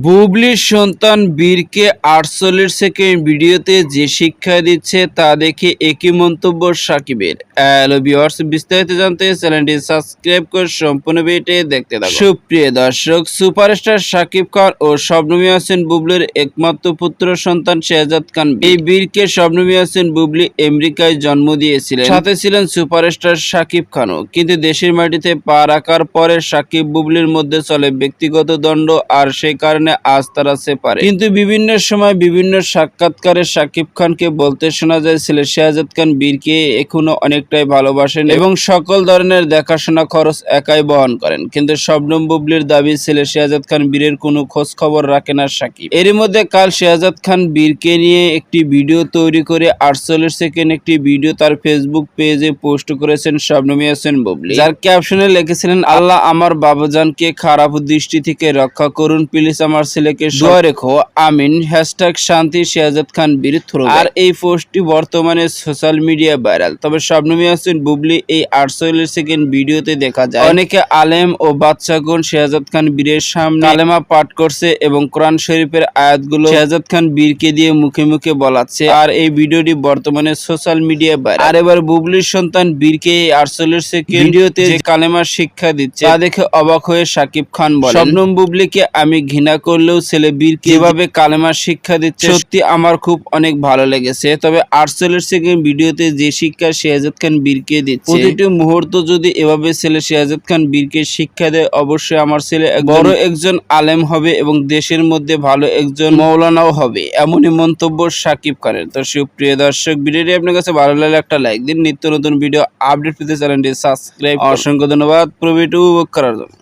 বুবলির সন্তান বীরকে ৪৮ সেকেন্ড ভিডিওতে যে শিক্ষা দিচ্ছে তা দেখে একই মন্তব্য সাকিবের। হ্যালো ভিউয়ার্স, বিস্তারিত জানতে চ্যানেলটি সাবস্ক্রাইব করে সম্পূর্ণ ভিডিওটি দেখতে থাকুন। সুপ্রিয় দর্শক, সুপারস্টার সাকিব খান ও শবনম ইয়াসমিন বুবলির একমাত্র পুত্র সন্তান শেহজাদ খান। এই বীরকে শবনম ইয়াসমিন বুবলি আমেরিকায় জন্ম দিয়েছিলেন, সাথে ছিলেন সুপারস্টার সাকিব খানও। কিন্তু দেশের মাটিতে পা রাখার পরে সাকিব বুবলির মধ্যে চলে ব্যক্তিগত দ্বন্দ্ব, আর সেই কারণে আজ তারা সেপারেট। কিন্তু বিভিন্ন সময় বিভিন্ন সাক্ষাৎকারে সাকিব খানকে বলতে শোনা যায় ছেলে শেহজাদ খান বীরকে এখনো অনেকটাই ভালোবাসেন এবং সকল ধরনের দেখাশোনা খরচ একাই বহন করেন। কিন্তু শবনম বুবলির দাবি ছেলে শেহজাদ খান বীরের কোনো খোঁজ খবর রাখে না সাকিব। এরই মধ্যে কাল শেহজাদ খান বীরকে নিয়ে একটি ভিডিও তৈরি করে ৪৮ সেকেন্ড একটি ভিডিও তার ফেসবুক পেজে পোস্ট করেছেন শবনম ইয়াসমিন বুবলি, যার ক্যাপশনে লিখেছিলেন, আল্লাহ আমার বাবাজানকে খারাপ দৃষ্টি থেকে রক্ষা করুন, প্লিজ আমার ছেলেকে দোয়া রেখো, আমিন। #শান্তি শেহজাদ খান বীর থ্রো। আর এই পোস্টটি বর্তমানে সোশ্যাল মিডিয়া ভাইরাল। তবে শবনম ইয়াসমিন বুবলি এই ৪৮ সেকেন্ড ভিডিওতে দেখা যায় অনেকে আলেম ও বাচ্চাগণ শেহজাদ খান বীরের সামনে কালেমা পাঠ করছে এবং কোরআন শরীফের আয়াতগুলো শেহজাদ খান বীরকে দিয়ে মুখে মুখে বলাচ্ছে। আর এই ভিডিওটি বর্তমানে সোশ্যাল মিডিয়া ভাইরাল। আর এবার বুবলির সন্তান বীরকে এই ৪৮ সেকেন্ড ভিডিওতে যে কালেমার শিক্ষা দিচ্ছে তা দেখে অবাক হয়ে সাকিব খান বলেন, শবনম বুবলিকে আমি ঘৃণা করলেও ছেলে বীরকে এভাবে কালেমার শিক্ষা দিচ্ছে সত্যি আমার খুব অনেক ভালো লেগেছে। তবে ৪৮ সেকেন্ড ভিডিওতে যে শিক্ষা শেহজাদ খান বীরকে দিচ্ছে, প্রতিটি মুহূর্ত যদি এভাবে ছেলে শেহজাদ খান বীরকে শিক্ষা দেয়, অবশ্যই আমার ছেলে বড় একজন আলেম হবে এবং দেশের মধ্যে ভালো একজন মৌলানাও হবে, এমনই মন্তব্য সাকিব খানের। তো সুপ্রিয় দর্শক, ভিডিওটি আপনার কাছে ভালো লাগলে একটা লাইক দিন। নিত্য নতুন ভিডিও আপডেট পেতে চ্যানেলটি সাবস্ক্রাইব। অসংখ্য ধন্যবাদ পুরো ভিডিও উপভোগ করার জন্য।